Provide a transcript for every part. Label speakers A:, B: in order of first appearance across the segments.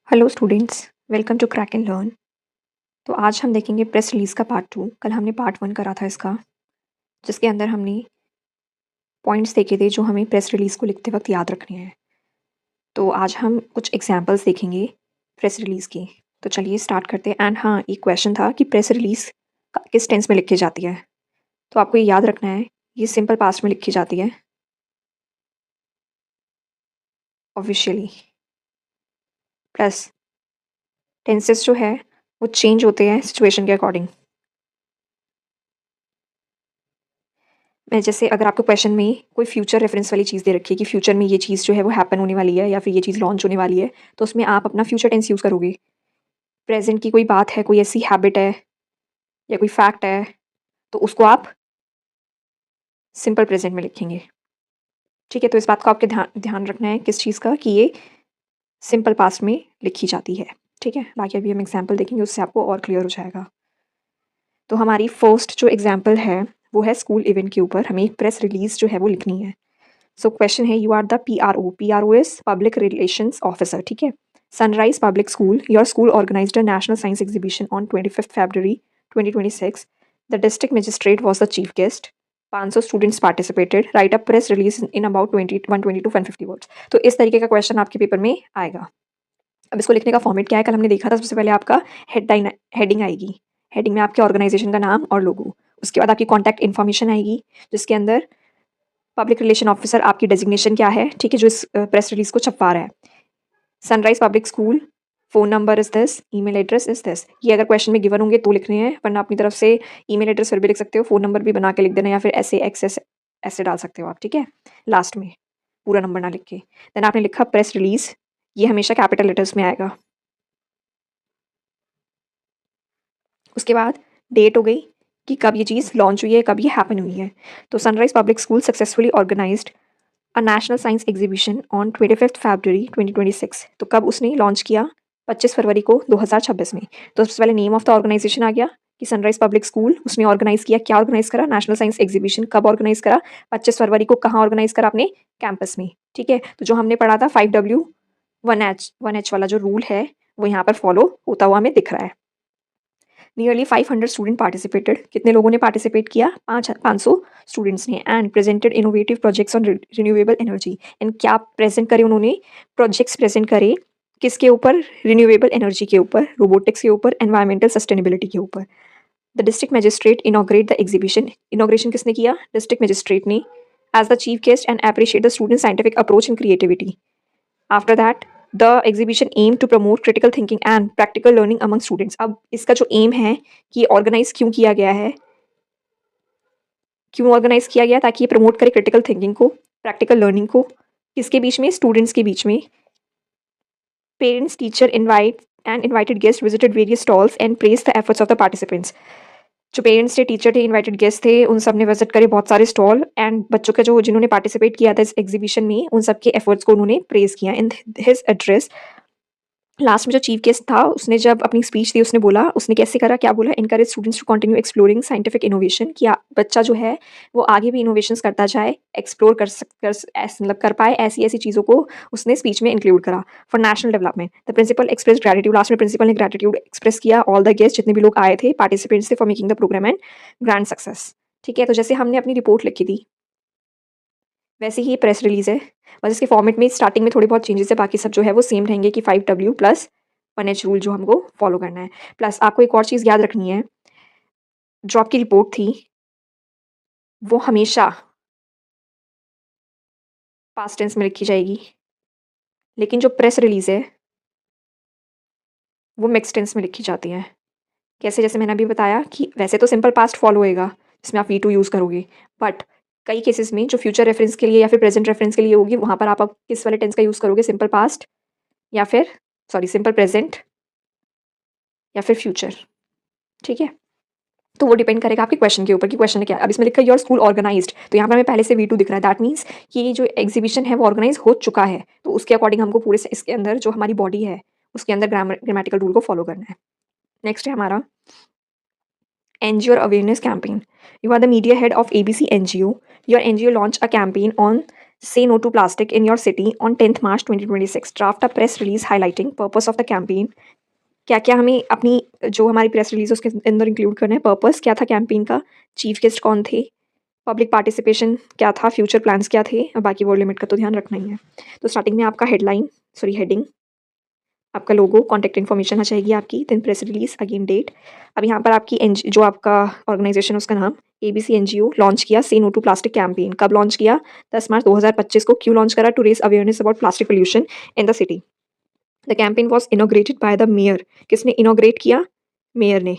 A: Hello students, welcome to crack and learn. तो आज हम देखेंगे प्रेस रिलीज़ का पार्ट 2। कल हमने पार्ट 1 करा था इसका, जिसके अंदर हमने पॉइंट्स देखे थे जो हमें प्रेस रिलीज़ को लिखते वक्त याद रखने हैं। तो आज हम कुछ एग्जांपल्स देखेंगे प्रेस रिलीज़ की। तो चलिए स्टार्ट करते हैं। एंड हाँ, एक क्वेश्चन था कि प्रेस रिलीज़ किस टेंस में लिखी जाती है। तो आपको ये याद रखना है, ये सिंपल पास्ट में लिखी जाती है ऑफिशियली। प्लस टेंसेस जो है वो चेंज होते हैं सिचुएशन के अकॉर्डिंग। मैं जैसे अगर आपको क्वेश्चन में कोई फ्यूचर रेफरेंस वाली चीज़ दे रखी है कि फ्यूचर में ये चीज़ जो है वो हैपन होने वाली है या फिर ये चीज़ लॉन्च होने वाली है, तो उसमें आप अपना फ्यूचर टेंस यूज़ करोगे। प्रेजेंट की कोई बात है, कोई ऐसी हैबिट है या कोई फैक्ट है, तो उसको आप सिंपल प्रेजेंट में लिखेंगे। ठीक है, तो इस बात को आपके ध्यान ध्यान रखना है किस चीज़ का, कि ये सिंपल पास्ट में लिखी जाती है। ठीक है, बाकी अभी हम एग्जाम्पल देखेंगे, उससे आपको और क्लियर हो जाएगा। तो हमारी फर्स्ट जो एग्जाम्पल है वो है स्कूल इवेंट के ऊपर हमें एक प्रेस रिलीज जो है वो लिखनी है। सो क्वेश्चन है, you are the PRO is public relations officer. ठीक है। Sunrise Public School, your school organized a national science exhibition on 25th February 2026. The district magistrate was the chief guest. 500 students participated. Write a press release in about 120 to 150 words. तो इस तरीके का question आपके paper में आएगा। अब इसको लिखने का फॉर्मेट क्या है, कल हमने देखा था। सबसे पहले आपका हेडिंग आएगी। हेडिंग में आपके ऑर्गेनाइजेशन का नाम और लोगो। उसके बाद आपकी कॉन्टैक्ट इन्फॉर्मेशन आएगी, जिसके अंदर पब्लिक रिलेशन ऑफिसर आपकी डेजिग्नेशन क्या है, ठीक है, जो इस प्रेस रिलीज को छपवा रहा है। Sunrise Public school, phone number is this, email address is this. ये अगर क्वेश्चन में गिवन होंगे तो लिखने हैं, वरना अपनी तरफ से ईमेल एड्रेस फिर भी लिख सकते हो, फोन नंबर भी बना के लिख देना, या फिर ऐसे एक्सेस ऐसे डाल सकते हो आप। ठीक है, लास्ट में पूरा नंबर ना लिख के। देन आपने लिखा प्रेस रिलीज, ये हमेशा कैपिटल लेटर्स में आएगा। उसके बाद डेट हो गई कि कब ये चीज़ लॉन्च हुई है, कब ये हैपन हुई है। तो Sunrise Public School successfully organized a national science exhibition on 25th February 2026। तो कब उसने लॉन्च किया? 25 फरवरी को 2026 में। तो सबसे पहले नेम ऑफ द ऑर्गेनाइजेशन आ गया कि सनराइज पब्लिक स्कूल, उसने ऑर्गेनाइज किया। क्या ऑर्गेनाइज करा? National science exhibition. कब ऑर्गेनाइज करा? 25 फरवरी को। कहाँ ऑर्गेनाइज करा? अपने कैंपस में। ठीक है, तो जो हमने पढ़ा था 5W 1H वाला जो रूल है वो यहाँ पर फॉलो होता हुआ हमें दिख रहा है। Nearly 500 student participated. कितने लोगों ने पार्टिसिपेट किया? 500 स्टूडेंट्स ने। And presented innovative projects on renewable energy. And क्या प्रेजेंट करे उन्होंने? प्रोजेक्ट्स प्रेजेंट करे किसके ऊपर? रिन्यूएबल एनर्जी के ऊपर, रोबोटिक्स के ऊपर, एनवायरमेंटल सस्टेनेबिलिटी के ऊपर। The district magistrate inaugurate the exhibition. Inauguration किसने किया? डिस्ट्रिक्ट मजिस्ट्रेट ने, as the chief guest, and appreciate the student scientific approach and creativity. After that the exhibition aim to promote critical thinking and practical learning among students. अब इसका जो M है कि organise क्यों किया गया है, क्यों ऑर्गेनाइज किया गया? ताकि ये प्रमोट करे क्रिटिकल थिंकिंग को, प्रैक्टिकल लर्निंग को। किसके बीच में? स्टूडेंट्स के बीच में। Parents, teacher, invited guest visited various stalls and praise the efforts of the participants. जो पेरेंट्स थे, टीचर थे, इनवाइटेड गेस्ट थे, उन सब ने विजिट करे बहुत सारे स्टॉल, एंड बच्चों के जो जिन्होंने पार्टिसिपेट किया था इस एग्जीबिशन में, उन सबके एफर्ट्स को उन्होंने प्रेज किया। इन हिज एड्रेस, लास्ट में जो चीफ गेस्ट था उसने जब अपनी स्पीच दी, उसने बोला, उसने कैसे करा, क्या बोला? Encourage students to continue exploring scientific innovation. कि बच्चा जो है वो आगे भी इनोवेशंस करता जाए, एक्सप्लोर मतलब कर पाए ऐसी ऐसी चीज़ों को उसने स्पीच में इंक्लूड करा। For national development the principal express gratitude. Last में प्रिंसिपल ने ग्रेटिट्यूड एक्सप्रेस किया ऑल द गेस्ट, जितने भी लोग आए थे, पार्टिसिपेंट्स थे, for making the programme and grand success. ठीक है, तो जैसे हमने अपनी रिपोर्ट लिखी थी वैसे ही ये प्रेस रिलीज है, बस इसके फॉर्मेट में स्टार्टिंग में थोड़ी बहुत चेंजेस है, बाकी सब जो है वो सेम रहेंगे कि 5W प्लस 1H रूल जो हमको फॉलो करना है। प्लस आपको एक और चीज़ याद रखनी है, जो आपकी रिपोर्ट थी वो हमेशा पास्ट टेंस में लिखी जाएगी, लेकिन जो प्रेस रिलीज है वो मिक्स टेंस में लिखी जाती है। कैसे? जैसे मैंने अभी बताया कि वैसे तो सिंपल पास्ट फॉलो होएगा जिसमें आप V2 यूज़ करोगे, बट कई केसेस में जो फ्यूचर रेफरेंस के लिए या फिर प्रेजेंट रेफरेंस के लिए होगी, वहाँ पर आप अब किस वाले टेंस का यूज़ करोगे? सिंपल पास्ट या फिर सिंपल प्रेजेंट या फिर फ्यूचर। ठीक है, तो वो डिपेंड करेगा आपके क्वेश्चन के ऊपर कि क्वेश्चन क्या है। अब इसमें लिखा है योर स्कूल ऑर्गेनाइज्ड, तो यहाँ पर हमें पहले से V2 दिख रहा है। दैट मीन्स कि ये जो एग्जीबिशन है वो ऑर्गेनाइज हो चुका है, तो उसके अकॉर्डिंग हमको पूरे से इसके अंदर जो हमारी बॉडी है उसके अंदर ग्रामेटिकल रूल को फॉलो करना है। नेक्स्ट है हमारा NGO or awareness campaign. You are the media head of ABC NGO. Your NGO launched a campaign on Say no to plastic in your city on 10th March 2026. Draft a press release highlighting purpose of the campaign. क्या क्या हमें अपनी जो हमारी press release उसके अंदर include करना है, पर्पस क्या था कैंपेन का, चीफ गेस्ट कौन थे, पब्लिक पार्टिसिपेशन क्या था, फ्यूचर प्लान्स क्या थे, और बाकी वर्ड लिमिट का तो ध्यान रखना ही है। तो स्टार्टिंग में आपका हेडिंग, आपका लोगो, कॉन्टैक्ट इन्फॉर्मेशन आ जाएगी आपकी, then press release, again date. अब यहाँ पर आपकी जो आपका ऑर्गेनाइजेशन उसका नाम ABC NGO लॉन्च किया say no to plastic campaign. कब लॉन्च किया? 10 मार्च 2025 को। क्यों लॉन्च करा? To raise awareness about plastic pollution in the city. The campaign was inaugurated by the mayor. किसने इनोग्रेट किया? मेयर ने।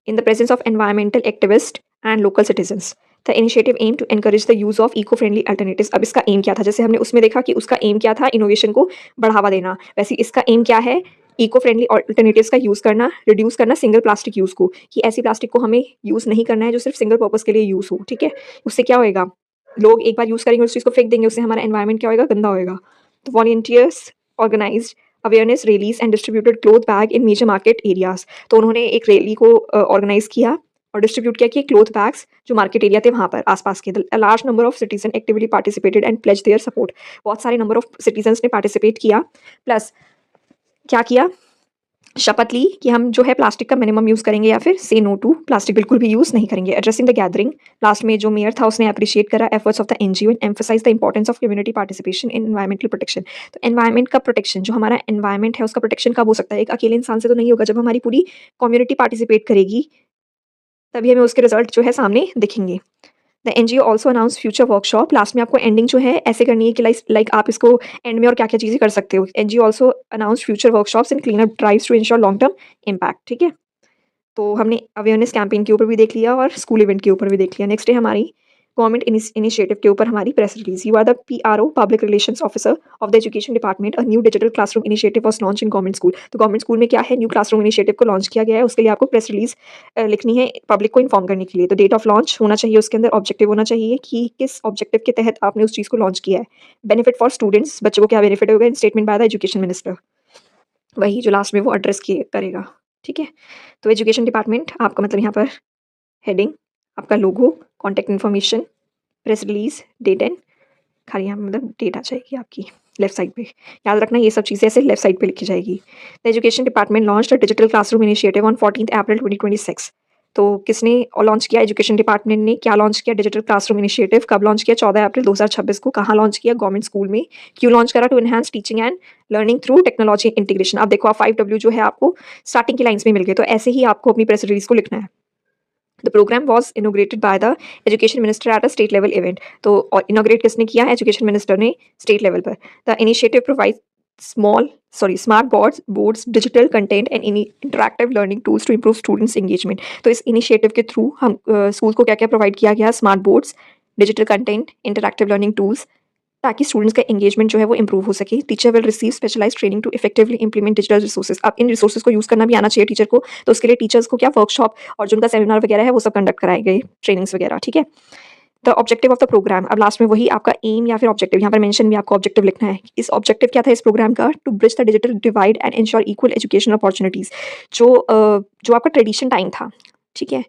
A: In the presence of environmental activist and local citizens. The initiative aim to encourage the use of eco friendly alternatives. अब इसका M क्या था? जैसे हमने उसमें देखा कि उसका एम क्या था, इनोवेशन को बढ़ावा देना, वैसे इसका एम क्या है? इको फ्रेंडली अल्टरनेटिव्स का यूज़ करना, रिड्यूस करना सिंगल प्लास्टिक यूज़ को, कि ऐसी प्लास्टिक को हमें यूज़ नहीं करना है जो सिर्फ सिंगल पर्पज़ के लिए यूज़ हो। ठीक है, उससे क्या होएगा? लोग एक बार यूज़ करेंगे उस चीज़ को फेंक देंगे, उससे हमारा एनवायरमेंट क्या होएगा? गंदा होएगा। तो volunteers organized awareness rallies and distributed cloth bag in major market areas. तो उन्होंने एक रैली को ऑर्गेनाइज किया और डिस्ट्रीब्यूट किया कि क्लोथ बैग्स जो मार्केट एरिया थे वहाँ पर आसपास के। A large number of citizen actively participated and pledge their support. बहुत सारे नंबर ऑफ सिटीजन्स ने पार्टिसिपेट किया, प्लस क्या किया? शपथ ली कि हम जो है प्लास्टिक का मिनिमम यूज़ करेंगे या फिर से नो टू प्लास्टिक बिल्कुल भी यूज़ नहीं करेंगे। एड्रेसिंग द गैदरिंग, लास्ट में जो मेयर था उसने अप्रिशिएट करा efforts of the NGO and emphasize the importance of community participation in environmental protection. तो एनवायरमेंट का प्रोटेक्शन, जो हमारा एनवायरमेंट है उसका प्रोटेक्शन कब हो सकता है? एक अकेले इंसान से तो नहीं होगा, जब हमारी पूरी कम्युनिटी पार्टिसिपेट करेगी तभी हमें उसके रिजल्ट जो है सामने दिखेंगे। The NGO also announce future workshop. Last में आपको एंडिंग जो है ऐसे करनी है कि लाइक आप इसको एंड में और क्या क्या चीज़ें कर सकते हो। NGO also announce future workshops and clean up drives to ensure long term impact. ठीक है, तो हमने अवेयरनेस कैंपेन के ऊपर भी देख लिया और स्कूल इवेंट के ऊपर भी देख लिया। नेक्स्ट है हमारी गवर्नमेंट इनिशिएटिव के ऊपर हमारी press release. You are the PRO, public relations officer of the education department. A new digital classroom initiative was launch in government school. तो गवर्नमेंट स्कूल में क्या है? न्यू क्लासरूम इनिशिएटिव को लॉन्च किया गया है, उसके लिए आपको प्रेस रिलीज लिखनी है पब्लिक को इन्फॉर्म करने के लिए। तो डेट ऑफ लॉन्च होना चाहिए, उसके अंदर ऑब्जेक्टिव होना चाहिए कि किस ऑब्जेक्टिव के तहत आपने उस चीज़ को लॉन्च किया है। बेनिफिट फॉर स्टूडेंट्स, बच्चों को क्या बेनिफिट होगा? इन statement by the education minister, वही जो लास्ट में वो एड्रेस किए करेगा। ठीक है, तो एजुकेशन डिपार्टमेंट आपका मतलब यहाँ पर हेडिंग, आपका logo, contact information, press release, date and खाली यहाँ मतलब डेट आ जाएगी आपकी लेफ्ट साइड पे। याद रखना ये सब चीज़ें ऐसे लेफ्ट साइड पे लिखी जाएगी। The education department launched a digital classroom initiative on 14 अप्रैल 2026। तो किसने लॉन्च किया? एजुकेशन डिपार्टमेंट ने। क्या लॉन्च किया? Digital classroom initiative. कब लॉन्च किया? 14 अप्रैल 2026 को। कहाँ लॉन्च किया? गवर्नमेंट स्कूल में। क्यों लॉन्च करा? To enhance teaching and learning through technology integration. अब देखो आप 5W जो है आपको स्टार्टिंग की लाइन्स में मिल गए, तो ऐसे ही आपको अपनी प्रेस रिलीज को लिखना है। The programme was inaugurated by the education minister at a state level event. तो इनोग्रेट किसने किया? एजुकेशन मिनिस्टर ने स्टेट लेवल पर। The initiative provide smart boards, digital content and interactive learning tools to improve students engagement. तो इस initiative के through हम school को क्या क्या प्रोवाइड किया गया? Smart boards, digital content, interactive learning tools, ताकि स्टूडेंट्स का एंगेजमेंट जो है वो इंप्रूव हो सके। Teacher will receive specialized training to effectively implement digital resources. अब इन रिसोर्सेज को यूज़ करना भी आना चाहिए टीचर को, तो उसके लिए टीचर्स को क्या वर्कशॉप और जो उनका सेमिनार वगैरह है वो सब कंडक्ट कराए गए, ट्रेनिंग्स वगैरह। ठीक है, the objective of the programme. अब लास्ट में वही आपका एम या फिर ऑब्जेक्टिव, यहाँ पर मेंशन भी आपको ऑब्जेक्टिव लिखना है। इस ऑब्जेक्टिव क्या था इस प्रोग्राम का? To bridge the digital divide and ensure equal education opportunities. जो आपका ट्रेडिशन टाइम था, ठीक है,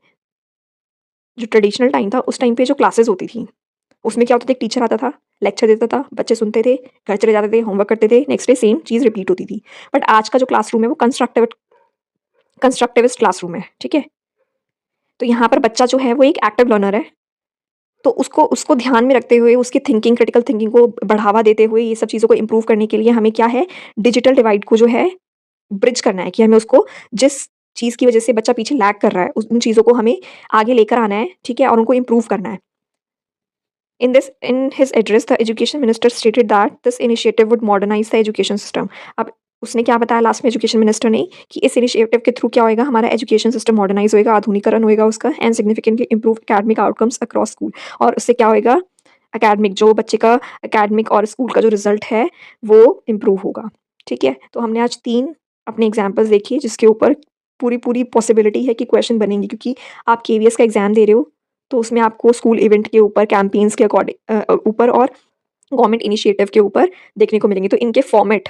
A: जो ट्रेडिशनल टाइम था उस टाइम पे जो क्लासेस होती थी उसमें क्या होता था? एक टीचर आता था, लेक्चर देता था, बच्चे सुनते थे, घर चले जाते थे, होमवर्क करते थे, नेक्स्ट डे सेम चीज़ रिपीट होती थी। बट आज का जो क्लासरूम है वो कंस्ट्रक्टिविस्ट क्लासरूम है। ठीक है, तो यहाँ पर बच्चा जो है वो एक एक्टिव लर्नर है, तो उसको उसको ध्यान में रखते हुए उसकी थिंकिंग, क्रिटिकल थिंकिंग को बढ़ावा देते हुए ये सब चीज़ों को इंप्रूव करने के लिए हमें क्या है? डिजिटल डिवाइड को जो है ब्रिज करना है, कि हमें उसको जिस चीज़ की वजह से बच्चा पीछे लैग कर रहा है उन चीज़ों को हमें आगे लेकर आना है। ठीक है, और उनको इम्प्रूव करना है। In his address, the education minister stated that this initiative would modernize the education system. अब उसने क्या बताया लास्ट में एजुकेशन मिनिस्टर ने? कि इस इनिशिएटिव के थ्रू क्या होएगा? हमारा एजुकेशन सिस्टम मॉडर्नाइज होएगा, आधुनिकरण होएगा उसका, and significantly improve academic outcomes across school. और उससे क्या होएगा? एकेडमिक, जो बच्चे का एकेडमिक और स्कूल का जो रिजल्ट है वो इम्प्रूव होगा। ठीक है, तो हमने आज 3 अपने एग्जाम्पल्स देखिए जिसके ऊपर पूरी पॉसिबिलिटी है कि क्वेश्चन बनेंगे, क्योंकि आप KVS का एग्जाम दे रहे हो तो उसमें आपको स्कूल इवेंट के ऊपर, कैंपेन्स के ऊपर और गवर्नमेंट इनिशिएटिव के ऊपर देखने को मिलेंगे। तो इनके फॉर्मेट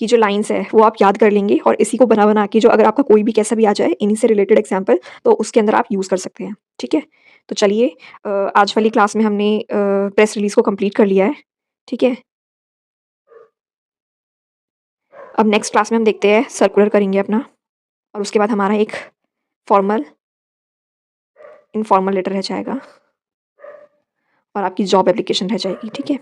A: की जो लाइन्स है वो आप याद कर लेंगे और इसी को बना के जो अगर आपका कोई भी कैसा भी आ जाए इन्हीं से रिलेटेड एग्जाम्पल, तो उसके अंदर आप यूज़ कर सकते हैं। ठीक है, तो चलिए आज वाली क्लास में हमने प्रेस रिलीज़ को कंप्लीट कर लिया है, ठीक है? अब नेक्स्ट क्लास में हम देखते हैं सर्कुलर करेंगे अपना और उसके बाद हमारा एक फॉर्मल, इनफॉर्मल लेटर रह जाएगा और आपकी जॉब एप्लीकेशन रह जाएगी, ठीक है?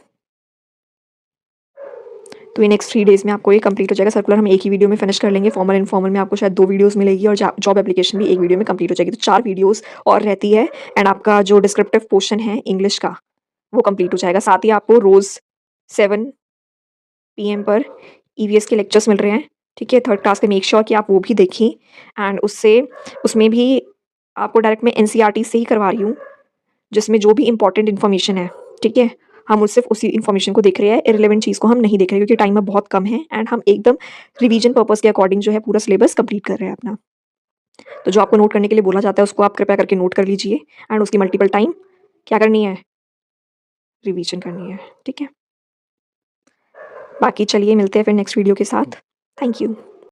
A: तो ये नेक्स्ट 3 डेज़ में आपको ये कंप्लीट हो जाएगा। सर्कुलर हम एक ही वीडियो में फिनिश कर लेंगे। फॉर्मल इनफॉर्मल में आपको शायद 2 वीडियोज़ मिलेगी और जॉब एप्लीकेशन भी एक वीडियो में कंप्लीट हो जाएगी। तो 4 वीडियोज़ और रहती है एंड आपका जो डिस्क्रिप्टिव पोर्शन है इंग्लिश का, वो कंप्लीट हो जाएगा। साथ ही आपको रोज़ 7 पीएम पर ईवीएस के लेक्चर्स मिल रहे हैं, ठीक है? 3rd क्लास के, मेक श्योर कि आप वो भी देखें एंड उसमें भी आपको डायरेक्ट मैं एनसीईआरटी से ही करवा रही हूँ, जिसमें जो भी इम्पोर्टेंट इन्फॉर्मेशन है, ठीक है? हम सिर्फ़ उसी इन्फॉर्मेशन को देख रहे हैं, इर्रेलेवेंट चीज़ को हम नहीं देख रहे क्योंकि टाइम अब बहुत कम है एंड हम एकदम रिवीजन पर्पज़ के अकॉर्डिंग जो है पूरा सिलेबस कंप्लीट कर रहे हैं अपना। तो जो आपको नोट करने के लिए बोला जाता है उसको आप कृपया करके नोट कर लीजिए एंड उसकी मल्टीपल टाइम क्या करनी है? रिवीजन करनी है, ठीक है? बाकी चलिए मिलते हैं फिर नेक्स्ट वीडियो के साथ। Thank you.